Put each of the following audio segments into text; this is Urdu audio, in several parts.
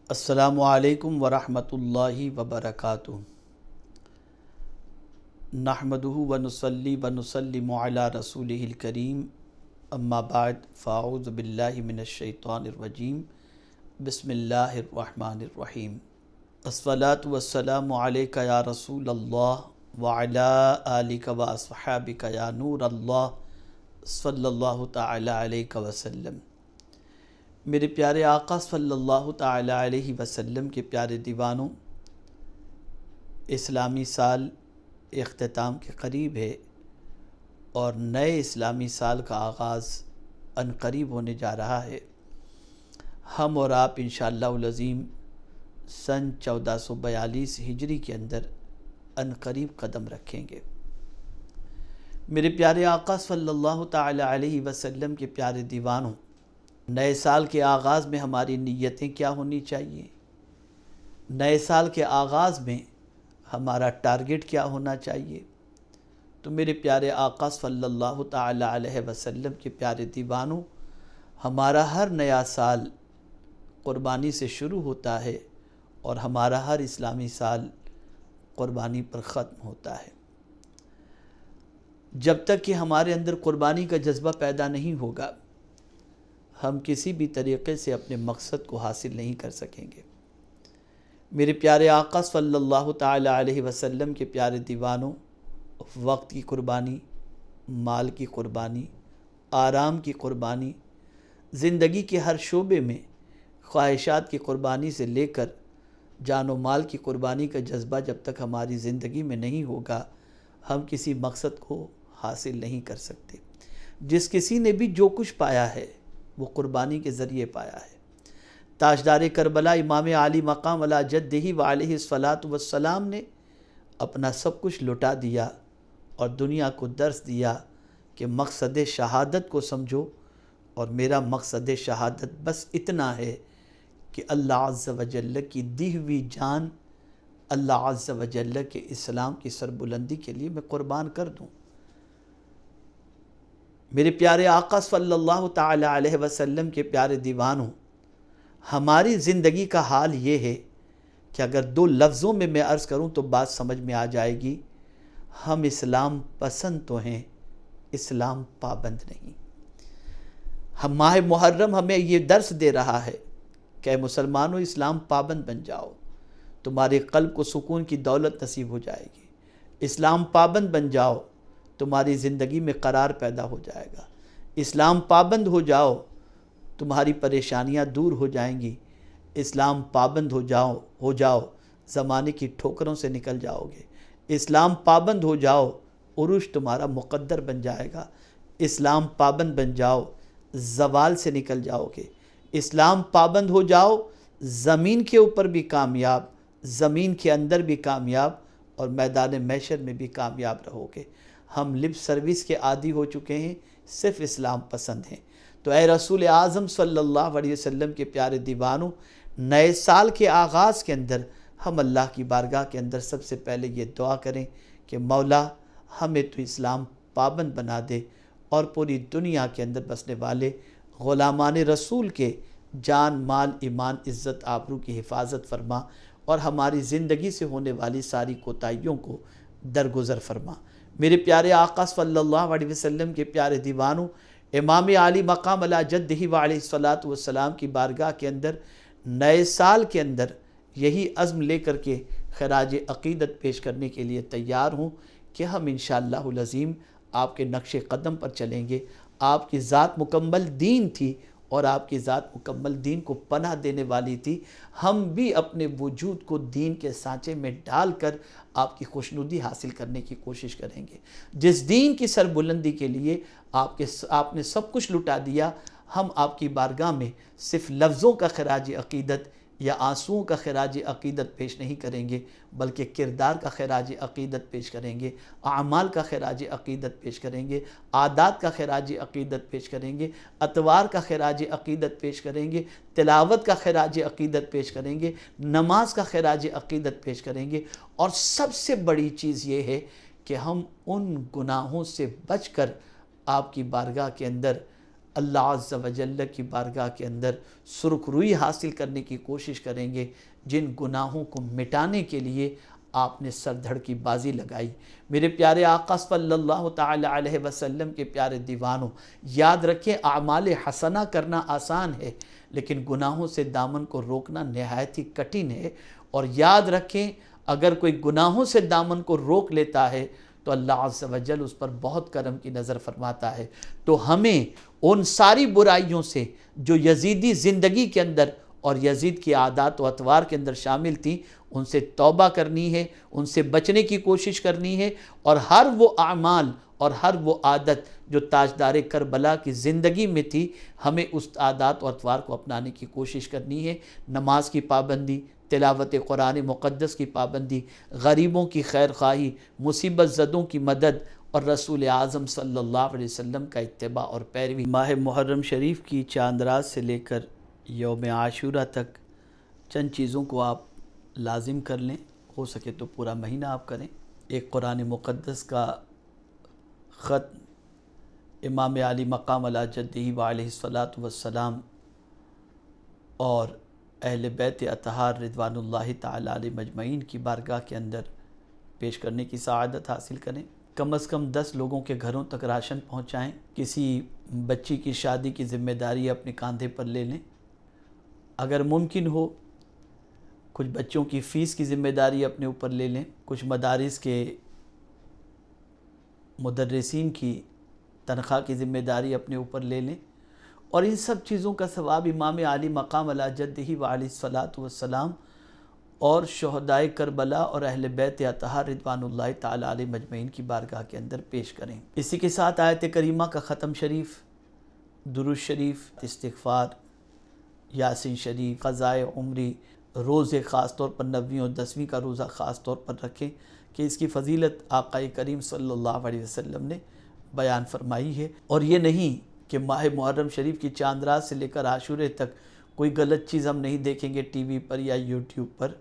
السلام علیکم ورحمۃ اللہ وبرکاتہ۔ نحمدہ ونصلی ونسلم علی رسولہ الکریم، اما بعد فاعوذ باللہ من الشیطان الرجیم، بسم اللہ الرحمن الرحیم۔ الصلاۃ والسلام علیک یا رسول اللہ وعلی آلک واصحابک یا نور اللہ صلی اللہ تعالی علیہ وسلم۔ میرے پیارے آقا صلی اللہ تعالی علیہ وسلم کے پیارے دیوانوں، اسلامی سال اختتام کے قریب ہے اور نئے اسلامی سال کا آغاز ان قریب ہونے جا رہا ہے۔ ہم اور آپ انشاءاللہ العظیم سن 1442 ہجری کے اندر ان قریب قدم رکھیں گے۔ میرے پیارے آقا صلی اللہ تعالی علیہ وسلم کے پیارے دیوانوں، نئے سال کے آغاز میں ہماری نیتیں کیا ہونی چاہیے؟ نئے سال کے آغاز میں ہمارا ٹارگٹ کیا ہونا چاہیے؟ تو میرے پیارے آقا صلی اللہ تعالی علیہ وسلم کے پیارے دیوانوں، ہمارا ہر نیا سال قربانی سے شروع ہوتا ہے اور ہمارا ہر اسلامی سال قربانی پر ختم ہوتا ہے۔ جب تک کہ ہمارے اندر قربانی کا جذبہ پیدا نہیں ہوگا، ہم کسی بھی طریقے سے اپنے مقصد کو حاصل نہیں کر سکیں گے۔ میرے پیارے آقا صلی اللہ تعالی علیہ وسلم کے پیارے دیوانوں، وقت کی قربانی، مال کی قربانی، آرام کی قربانی، زندگی کے ہر شعبے میں خواہشات کی قربانی سے لے کر جان و مال کی قربانی کا جذبہ جب تک ہماری زندگی میں نہیں ہوگا، ہم کسی مقصد کو حاصل نہیں کر سکتے۔ جس کسی نے بھی جو کچھ پایا ہے وہ قربانی کے ذریعے پایا ہے۔ تاجدار کربلا امام علی مقام علی جدہ و علیہ الصلاۃ والسلام نے اپنا سب کچھ لٹا دیا اور دنیا کو درس دیا کہ مقصد شہادت کو سمجھو، اور میرا مقصد شہادت بس اتنا ہے کہ اللہ عز و جل کی دی ہوئی جان اللہ عز و جل کے اسلام کی سربلندی کے لیے میں قربان کر دوں۔ میرے پیارے آقا صلی اللہ تعالی علیہ وسلم کے پیارے دیوانوں، ہماری زندگی کا حال یہ ہے کہ اگر دو لفظوں میں عرض کروں تو بات سمجھ میں آ جائے گی، ہم اسلام پسند تو ہیں، اسلام پابند نہیں۔ ہم ماہ محرم ہمیں یہ درس دے رہا ہے کہ اے مسلمانوں، اسلام پابند بن جاؤ، تمہارے قلب کو سکون کی دولت نصیب ہو جائے گی۔ اسلام پابند بن جاؤ، تمہاری زندگی میں قرار پیدا ہو جائے گا۔ اسلام پابند ہو جاؤ، تمہاری پریشانیاں دور ہو جائیں گی۔ اسلام پابند ہو جاؤ، زمانے کی ٹھوکروں سے نکل جاؤ گے۔ اسلام پابند ہو جاؤ، عروج تمہارا مقدر بن جائے گا۔ اسلام پابند بن جاؤ، زوال سے نکل جاؤ گے۔ اسلام پابند ہو جاؤ، زمین کے اوپر بھی کامیاب، زمین کے اندر بھی کامیاب، اور میدان محشر میں بھی کامیاب رہو گے۔ ہم لپ سروس کے عادی ہو چکے ہیں، صرف اسلام پسند ہیں۔ تو اے رسول اعظم صلی اللہ علیہ وسلم کے پیارے دیوانوں، نئے سال کے آغاز کے اندر ہم اللہ کی بارگاہ کے اندر سب سے پہلے یہ دعا کریں کہ مولا ہمیں تو اسلام پابند بنا دے، اور پوری دنیا کے اندر بسنے والے غلامان رسول کے جان، مال، ایمان، عزت، آبرو کی حفاظت فرما، اور ہماری زندگی سے ہونے والی ساری کوتاہیوں کو درگزر فرما۔ میرے پیارے آقا صلی اللہ علیہ وسلم کے پیارے دیوانوں، امام علی مقام علی جدہ و علیہ الصلاۃ والسلام کی بارگاہ کے اندر نئے سال کے اندر یہی عزم لے کر کے خراج عقیدت پیش کرنے کے لیے تیار ہوں کہ ہم انشاءاللہ العظیم آپ کے نقش قدم پر چلیں گے۔ آپ کی ذات مکمل دین تھی، اور آپ کی ذات مکمل دین کو پناہ دینے والی تھی۔ ہم بھی اپنے وجود کو دین کے سانچے میں ڈال کر آپ کی خوشنودی حاصل کرنے کی کوشش کریں گے۔ جس دین کی سربلندی کے لیے آپ نے سب کچھ لٹا دیا، ہم آپ کی بارگاہ میں صرف لفظوں کا خراج عقیدت یا آنسوؤں کا خراج عقیدت پیش نہیں کریں گے، بلکہ کردار کا خراج عقیدت پیش کریں گے، اعمال کا خراج عقیدت پیش کریں گے، عادات کا خراج عقیدت پیش کریں گے، اطوار کا خراج عقیدت پیش کریں گے، تلاوت کا خراج عقیدت پیش کریں گے، نماز کا خراج عقیدت پیش کریں گے، اور سب سے بڑی چیز یہ ہے کہ ہم ان گناہوں سے بچ کر آپ کی بارگاہ کے اندر اللہ عز و جل کی بارگاہ کے اندر سرخ روئی حاصل کرنے کی کوشش کریں گے، جن گناہوں کو مٹانے کے لیے آپ نے سر دھڑ کی بازی لگائی۔ میرے پیارے آقا صلی اللہ تعالی علیہ وسلم کے پیارے دیوانوں، یاد رکھیں اعمال حسنہ کرنا آسان ہے، لیکن گناہوں سے دامن کو روکنا نہایت ہی کٹھن ہے۔ اور یاد رکھیں اگر کوئی گناہوں سے دامن کو روک لیتا ہے تو اللہ عز و جل اس پر بہت کرم کی نظر فرماتا ہے۔ تو ہمیں ان ساری برائیوں سے جو یزیدی زندگی کے اندر اور یزید کی عادات و اطوار کے اندر شامل تھیں، ان سے توبہ کرنی ہے، ان سے بچنے کی کوشش کرنی ہے، اور ہر وہ اعمال اور ہر وہ عادت جو تاجدار کربلا کی زندگی میں تھی، ہمیں اس عادات و اطوار کو اپنانے کی کوشش کرنی ہے۔ نماز کی پابندی، تلاوت قرآن مقدس کی پابندی، غریبوں کی خیر خواہی، مصیبت زدوں کی مدد، اور رسول اعظم صلی اللہ علیہ وسلم کا اتباع اور پیروی۔ ماہ محرم شریف کی چاند رات سے لے کر یوم عاشورہ تک چند چیزوں کو آپ لازم کر لیں، ہو سکے تو پورا مہینہ آپ کریں۔ ایک قرآن مقدس کا خط امام علی مقام علی جدہ وعلیہ الصلاۃ والسلام اور اہل بیت اطہار رضوان اللہ تعالی علیہ مجمعین کی بارگاہ کے اندر پیش کرنے کی سعادت حاصل کریں۔ کم از کم 10 لوگوں کے گھروں تک راشن پہنچائیں۔ کسی بچی کی شادی کی ذمہ داری اپنے کاندھے پر لے لیں۔ اگر ممکن ہو کچھ بچوں کی فیس کی ذمہ داری اپنے اوپر لے لیں۔ کچھ مدارس کے مدرسین کی تنخواہ کی ذمہ داری اپنے اوپر لے لیں، اور ان سب چیزوں کا ثواب امام علی مقام علی جدہ وعلیہ الصلاۃ والسلام اور شہدائے کربلا اور اہل بیت اطہار رضوان اللہ تعالی علیہ مجمعین کی بارگاہ کے اندر پیش کریں۔ اسی کے ساتھ آیت کریمہ کا ختم شریف، درود شریف، استغفار، یاسین شریف، قضائے عمری، روزے خاص طور پر 9ویں اور 10ویں کا روزہ خاص طور پر رکھیں کہ اس کی فضیلت آقا کریم صلی اللہ علیہ وسلم نے بیان فرمائی ہے۔ اور یہ نہیں کہ ماہ محرم شریف کی چاند رات سے لے کر عاشورے تک کوئی غلط چیز ہم نہیں دیکھیں گے ٹی وی پر یا یوٹیوب پر،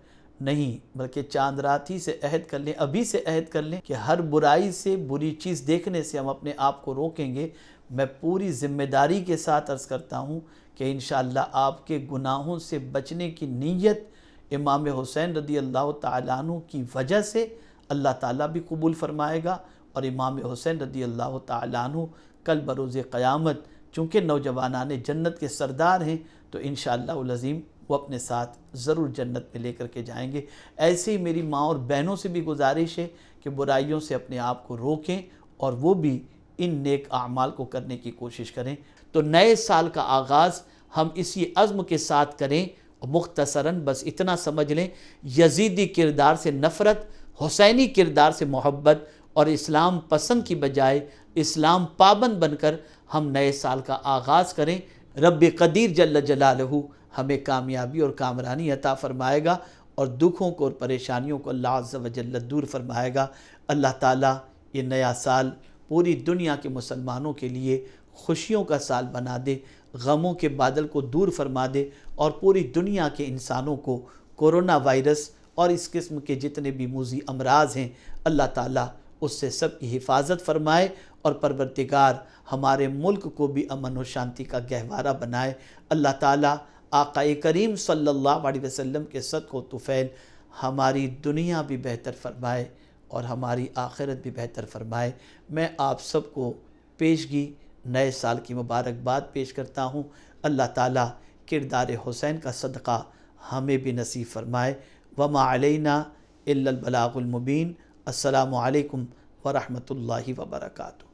نہیں، بلکہ چاند رات ہی سے عہد کر لیں، ابھی سے عہد کر لیں کہ ہر برائی سے، بری چیز دیکھنے سے ہم اپنے آپ کو روکیں گے۔ میں پوری ذمہ داری کے ساتھ عرض کرتا ہوں کہ انشاءاللہ آپ کے گناہوں سے بچنے کی نیت امام حسین رضی اللہ تعالیٰ عنہ کی وجہ سے اللہ تعالیٰ بھی قبول فرمائے گا، اور امام حسین رضی اللہ تعالیٰ عنہ کل بروز قیامت چونکہ نوجوانان جنت کے سردار ہیں تو انشاءاللہ العظیم وہ اپنے ساتھ ضرور جنت میں لے کر کے جائیں گے۔ ایسے ہی میری ماں اور بہنوں سے بھی گزارش ہے کہ برائیوں سے اپنے آپ کو روکیں اور وہ بھی ان نیک اعمال کو کرنے کی کوشش کریں۔ تو نئے سال کا آغاز ہم اسی عزم کے ساتھ کریں۔ مختصراً بس اتنا سمجھ لیں، یزیدی کردار سے نفرت، حسینی کردار سے محبت، اور اسلام پسند کی بجائے اسلام پابند بن کر ہم نئے سال کا آغاز کریں۔ رب قدیر جل جلالہ ہمیں کامیابی اور کامرانی عطا فرمائے گا، اور دکھوں کو اور پریشانیوں کو اللہ عز و جل دور فرمائے گا۔ اللہ تعالیٰ یہ نیا سال پوری دنیا کے مسلمانوں کے لیے خوشیوں کا سال بنا دے، غموں کے بادل کو دور فرما دے، اور پوری دنیا کے انسانوں کو کورونا وائرس اور اس قسم کے جتنے بھی موذی امراض ہیں اللہ تعالیٰ اس سے سب کی حفاظت فرمائے، اور پروردگار ہمارے ملک کو بھی امن و شانتی کا گہوارہ بنائے۔ اللہ تعالیٰ آقا کریم صلی اللہ علیہ وسلم کے صدق و طفیل ہماری دنیا بھی بہتر فرمائے اور ہماری آخرت بھی بہتر فرمائے۔ میں آپ سب کو پیشگی نئے سال کی مبارکباد پیش کرتا ہوں۔ اللہ تعالیٰ کردار حسین کا صدقہ ہمیں بھی نصیب فرمائے۔ وما علینا الا البلاغ المبین۔ السلام علیکم ورحمۃ اللہ وبرکاتہ۔